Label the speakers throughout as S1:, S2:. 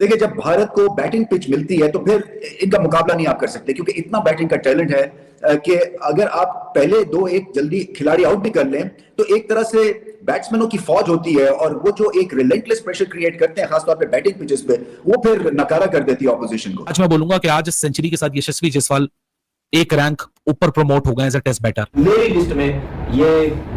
S1: देखिए, जब भारत को बैटिंग पिच मिलती है तो फिर इनका मुकाबला नहीं आप कर सकते, क्योंकि इतना बैटिंग का टैलेंट है कि अगर आप पहले 2-1 जल्दी खिलाड़ी आउट भी कर लें तो एक तरह से बैट्समैनों की फौज होती है, और वो जो एक रिलेंटलेस प्रेशर क्रिएट करते हैं खासतौर पे बैटिंग पिचेस पे, वो फिर नकारा कर देती है ऑपोजिशन को।
S2: आज मैं बोलूंगा कि आज सेंचुरी के साथ यशस्वी जायसवाल एक रैंक ऊपर प्रमोट हो गए एज अ टेस्ट बैटर।
S3: मेरी लिस्ट में ये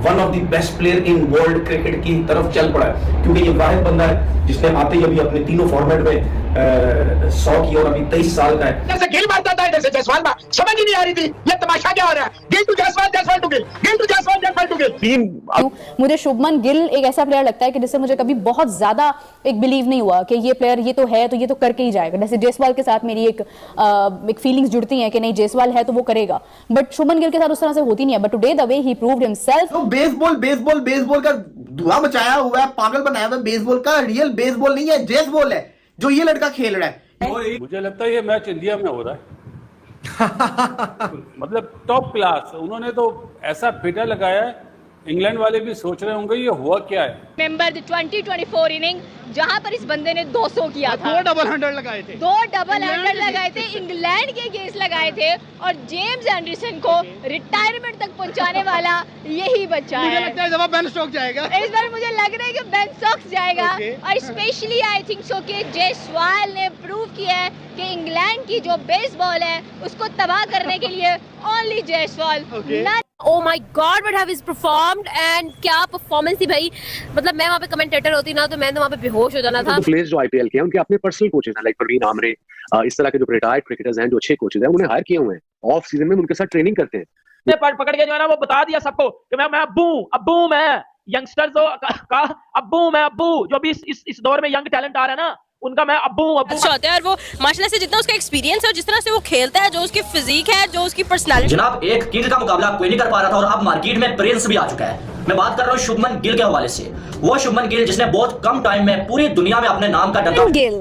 S3: one of the best player in world cricket की तरफ चल पड़ा है, क्योंकि ये वाहिद बंदा है जिसने आते ही अभी अपने तीनों फॉर्मेट में 100 की और अभी 23 साल का है।
S4: जैसे गिल मारता था जैसे जायसवाल मार, समझ ही नहीं आ रही थी ये तमाशा क्या हो रहा है। Gill to Jaiswal, Jaiswal to Gill, Gill to Jaiswal, Jaiswal to Gill.
S5: मुझे शुभमन गिल एक ऐसा प्लेयर लगता है कि जिससे मुझे कभी बहुत ज्यादा एक बिलीव नहीं हुआ कि ये प्लेयर ये तो है तो ये तो करके ही जाएगा। जैसे जायसवाल के साथ मेरी एक फीलिंग्स जुड़ती हैं कि नहीं जायसवाल है तो वो करेगा, बट शुभमन गिल के साथ उस तरह से होती नहीं है। But today the way he proved himself.
S6: तो बेसबॉल का धुआं मचाया हुआ है, पागल बनाया हुआ है। बेसबॉल का रियल बेसबॉल नहीं है, जेसबॉल है जो ये लड़का खेल रहा है।
S7: मुझे लगता है ये मैच इंडिया में हो रहा है। मतलब टॉप क्लास, उन्होंने तो ऐसा फिटा लगाया है, इंग्लैंड वाले भी सोच रहे होंगे ये हुआ क्या है।
S8: रिमेंबर द 2024 इनिंग जहां पर इस बंदे ने 200 किया था,
S4: 2 डबल हंड्रेड लगाए थे,
S8: 2 डबल हंड्रेड लगाए थे, इंग्लैंड के अगेंस्ट लगाए थे, और जेम्स एंडरसन को रिटायरमेंट तक पहुंचाने वाला यही बच्चा है।
S4: मुझे लगता है जब बेन स्टोक्स जाएगा
S8: इस बार, मुझे लग रहा है कि बेन स्टोक्स जाएगा। और स्पेशली आई थिंक सो कि जायसवाल ने प्रूव किया है कि इंग्लैंड की जो बेसबॉल है उसको तबाह करने के लिए only Jaiswal.
S9: Oh my God, what have he performed and क्या परफॉर्मेंस थी भाई। मतलब मैं वहाँ पे कमेंटेटर होती ना तो मैं तो वहाँ पे बेहोश हो जाना था।
S10: प्लेयर्स जो आईपीएल के हैं उनके अपने पर्सनल कोचेस हैं, लाइक परवीन आमरे, इस तरह के जो रिटायर्ड क्रिकेटर्स हैं जो अच्छे कोचेस हैं उन्हें हायर किए हुए हैं। ऑफ सीजन में उनके साथ ट्रेनिंग करते हैं।
S11: पकड़ के जो है ना वो बता दिया सबको कि मैं अब्बू मैं यंगस्टर्स का अब्बू मैं अब्बू जो भी इस दौर में यंग टैलेंट आ रहा है ना उनका मैं अब्बू
S9: अच्छा होता है। और वो माशाल्लाह से जितना उसका एक्सपीरियंस है और जिस तरह से वो खेलता है, जो उसकी फिजिक है, जो उसकी पर्सनालिटी।
S12: जनाब, एक किंग का मुकाबला कोई नहीं कर पा रहा था और अब मार्केट में प्रिंस भी आ चुका है। मैं बात कर रहा हूँ शुभमन गिल के हवाले से। वो शुभमन गिल जिसने बहुत कम टाइम में पूरी दुनिया में अपने नाम का डंका।
S9: गिल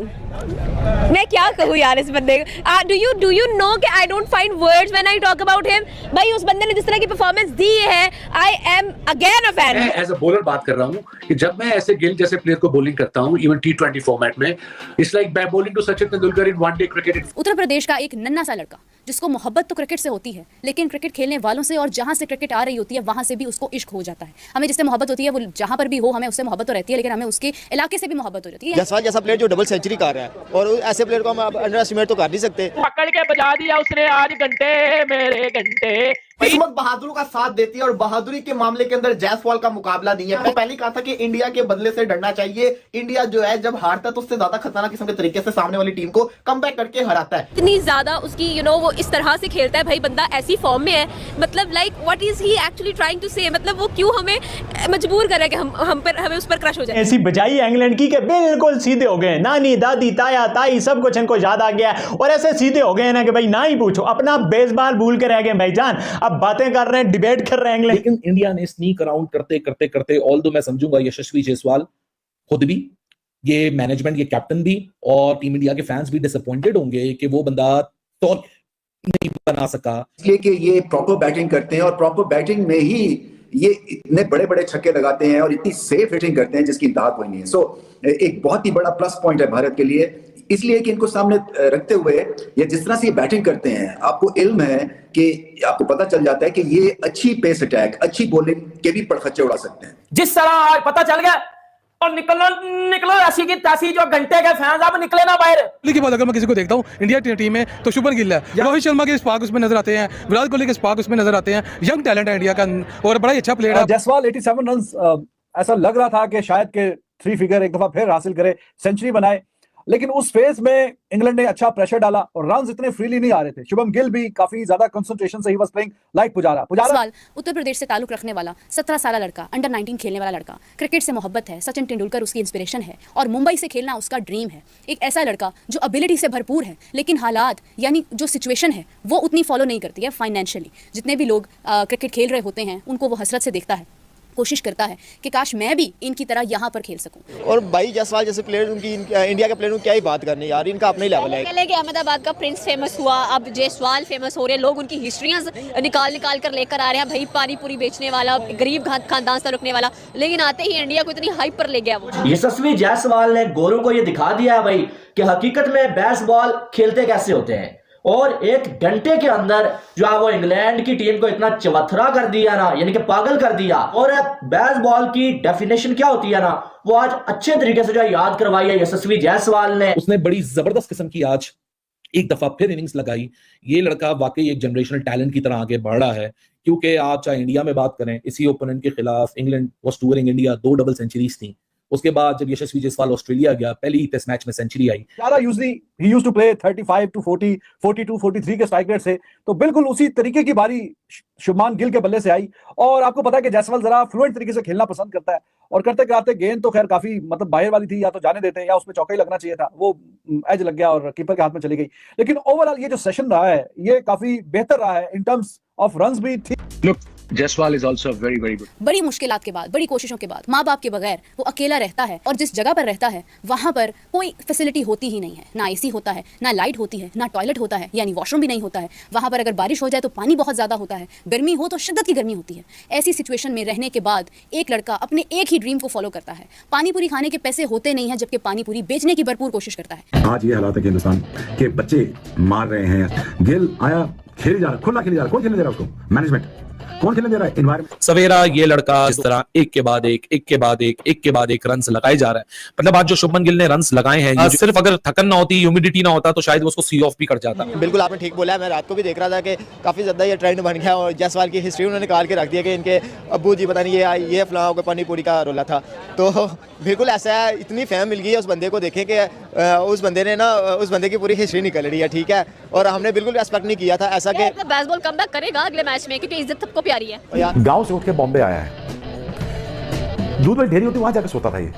S9: मैं क्या कहूँ यार इस बंदे का। डू यू नो कि I don't find words when I talk about him. भाई उस बंदे ने जिस तरह की परफॉर्मेंस दी है, I am again a fan.
S2: मैं एज अ बॉलर बात कर रहा हूँ कि जब मैं ऐसे गिल जैसे प्लेयर को बॉलिंग करता हूँ इवन T20 फॉर्मेट में, it's like by bowling to Sachin Tendulkar in one day cricket.
S5: Uttar Pradesh का एक नन्हा सा लड़का जिसको मोहब्बत तो क्रिकेट से होती है, लेकिन क्रिकेट खेलने वालों से और जहां से क्रिकेट आ रही होती है वहां से भी उसको इश्क हो जाता है। हमें जिससे मोहब्बत होती है वो जहां पर भी हो, हमें उससे मोहब्बत तो रहती है, लेकिन हमें उसके इलाके से भी मोहब्बत हो जाती है।
S6: जायसवाल जैसा प्लेयर जो डबल सेंचुरी कर रहा है, और ऐसे प्लेयर को हम अंडर एस्टिमेट तो कर नहीं सकते।
S11: पकड़ के बजा दिया उसने आज घंटे मेरे घंटे।
S6: किस्मत बहादुरों का साथ देती है, और बहादुरी के मामले के अंदर जायसवाल का मुकाबला नहीं है। मैंने पहले कहा था कि इंडिया के बदले से डरना चाहिए। इंडिया जो है जब हारता है तो उससे ज्यादा खतरनाक किस्म के तरीके से सामने वाली टीम को कमबैक करके हराता है।
S9: इतनी ज्यादा उसकी वो इस तरह से खेलता है भाई, बंदा ऐसी फॉर्म में है। मतलब like what is he actually trying to say, मतलब वो क्यों हमें मजबूर कर रहा है कि हमें उस पर क्रश हो जाए।
S13: ऐसी बजाई इंग्लैंड की कि बिल्कुल सीधे हो गए। नानी दादी ताया ताई सब कुछ इनको याद आ गया है, और ऐसे सीधे हो गए ना कि भाई ना ही पूछो, अपना बेसबॉल भूल के रह गए भाईजान। अब बातें कर रहे हैं, डिबेट कर रहे हैं इंग्लैंड।
S2: लेकिन इंडिया ने स्नीक अराउंड करते ऑल्दो मैं समझूंगा यशस्वी जायसवाल खुद भी, ये मैनेजमेंट, ये कैप्टन भी, और टीम इंडिया के फैंस भी डिसअपॉइंटेड होंगे कि वो बंदा तो नहीं बना सका।
S1: इसलिए कि ये प्रॉपर बैटिंग करते हैं, और प्रॉपर बैटिंग में ही ये इतने बड़े बड़े छक्के लगाते हैं और इतनी सेफ हिटिंग करते हैं जिसकी इंतहा कोई नहीं है। सो एक बहुत ही बड़ा प्लस पॉइंट है भारत के लिए, इसलिए कि इनको सामने रखते हुए ये जिस तरह से ये बैटिंग करते हैं, आपको इल्म है कि आपको पता चल जाता है कि ये अच्छी पेस अटैक, अच्छी बॉलिंग के भी पड़खच्चे उड़ा सकते हैं।
S11: जिस तरह आज पता चल गया और निकलो ऐसी की तैसी जो घंटे के फैंस अब निकले ना बाहर।
S7: की बात अगर मैं किसी को देखता हूँ इंडिया टीम में तो शुभमन गिल है, रोहित शर्मा के स्पार्क उसमें नजर आते हैं, विराट कोहली के स्पार्क उसमें नजर आते हैं। यंग टैलेंट है इंडिया का और बड़ा ही अच्छा प्लेयर है।
S14: जायसवाल 87 रन, ऐसा लग रहा था कि शायद के 3 फिगर एक दफा फिर हासिल करे, सेंचुरी बनाए, लेकिन उस फेज में इंग्लैंड ने अच्छा प्रेशर डाला और रन्स इतने फ्रीली नहीं आ रहे थे। शुभम गिल भी काफी ज्यादा कंसंट्रेशन से he was playing like Pujara.
S5: Uttar Pradesh से ताल्लुक रखने वाला 17 साल लड़का, अंडर 19 खेलने वाला लड़का, क्रिकेट से मोहब्बत है, सचिन तेंदुलकर उसकी इंस्पिरेशन है और मुंबई से खेलना उसका ड्रीम है। एक ऐसा लड़का जो एबिलिटी से भरपूर है, लेकिन हालात यानी जो सिचुएशन है वो उतनी फॉलो नहीं करती है फाइनेंशियली। जितने भी लोग क्रिकेट खेल रहे होते हैं उनको वो हसरत से देखता है कोशिश करता है कि काश मैं भी इनकी तरह यहाँ पर खेल सकूं।
S6: और भाई जायसवाल जैसे प्लेयर उनकी इंडिया के प्लेयर क्या ही बात करनी यार, इनका अपना ही लेवल है।
S9: पहले कि अहमदाबाद का प्रिंस फेमस हुआ, अब जायसवाल फेमस हो रहे हैं, लोग उनकी हिस्ट्रियां निकाल कर लेकर आ रहे हैं, भाई पानी पूरी बेचने वाला, गरीब खानदान से रुकने वाला, लेकिन आते ही इंडिया को इतनी हाइप पर ले गया वो।
S12: यशस्वी जायसवाल ने गोरों को ये दिखा दिया है भाई कि हकीकत में बेसबॉल खेलते कैसे होते हैं, और 1 घंटे के अंदर जो है वो इंग्लैंड की टीम को इतना चवथरा कर दिया ना, यानी कि पागल कर दिया। और बेसबॉल की डेफिनेशन क्या होती है ना, वो आज अच्छे तरीके से जो है याद करवाई है यशस्वी जायसवाल ने।
S2: उसने बड़ी जबरदस्त किस्म की आज एक दफा फिर इनिंग्स लगाई। ये लड़का वाकई एक जनरेशनल टैलेंट की तरह आगे बढ़ रहा है, क्योंकि आप चाहे इंडिया में बात करें, इसी ओपोनेंट के खिलाफ England was touring India, 2 double centuries थी। उसके बाद जब यशस्वी जायसवाल ऑस्ट्रेलिया गया, पहली ही टेस्ट मैच में सेंचुरी आई।
S14: चारा usually he used to play 35 to 40, 42, 43 के स्ट्राइक रेट से, तो बिल्कुल उसी तरीके की बारी शुभमान गिल के बल्ले से आई। और आपको पता है कि जायसवाल जरा फ्लुएंट तरीके से खेलना पसंद करता है, और करते करते गेंद तो खैर काफी मतलब बाहर वाली थी, या तो जाने देते हैं या उसमें चौका ही लगना चाहिए था, वो एज लग गया और कीपर के हाथ में चली गई। लेकिन ओवरऑल ये जो सेशन रहा है ये काफी बेहतर रहा है इन टर्म्स ऑफ रन्स भी थी।
S10: Look, Jaiswal is also very, very good.
S5: बड़ी मुश्किलात के बाद, बड़ी कोशिशों के बाद, माँ बाप के बगैर वो अकेला रहता है, और जिस जगह पर रहता है वहां पर कोई फैसिलिटी होती ही नहीं है, ना एसी होता है, ना लाइट होती है, ना टॉयलेट होता है, यानी वॉशरूम भी नहीं होता है। वहां पर अगर बारिश हो जाए तो पानी बहुत ज्यादा होता है, गर्मी हो तो शिद्दत की गर्मी होती है। ऐसी सिचुएशन में रहने के बाद एक लड़का अपने एक ही ड्रीम को फॉलो करता है। पानी पूरी खाने के पैसे होते नहीं है, जबकि पानी पूरी बेचने की भरपूर कोशिश करता है।
S15: आज ये हालात है कि हिंदुस्तान के बच्चे मार रहे हैं। गिल आया, खेल जा रहा, खुला खेल जा रहा, कौन खेलने दे रहा है उसको? मैनेजमेंट कौन खेलने दे रहा है? एनवायरनमेंट।
S2: सवेरा ये लड़का इस तरह एक के बाद एक रन्स लगाए जा रहा है। मतलब आज जो शुभमन गिल ने रन्स लगाए हैं, सिर्फ अगर थकन ना होती, ह्यूमिडिटी ना होता, तो शायद वो उसको सी ऑफ भी कर जाता।
S6: बिल्कुल आपने ठीक बोला है, मैं रात को भी देख रहा था कि काफी ज्यादा ये ट्रेंड बन गया, और जायसवाल की हिस्ट्री उन्होंने निकाल के रख दिया कि इनके अब्बू जी पता नहीं ये फलां को पानी पूरी का रोला था। तो बिल्कुल ऐसा है, इतनी फेम मिल गई है उस बंदे को, देखें कि उस बंदे ने ना उस बंदे की पूरी हिस्ट्री निकल रही है, ठीक है, और हमने बिल्कुल एक्सपेक्ट नहीं किया था ऐसा कि
S9: बेसबॉल कमबैक करेगा अगले मैच में, क्योंकि इज्जत सबको प्यारी है।
S15: गांव से उठ के बॉम्बे आया है, दूध वाली ढेरी होती वहां जाकर सोता था ये।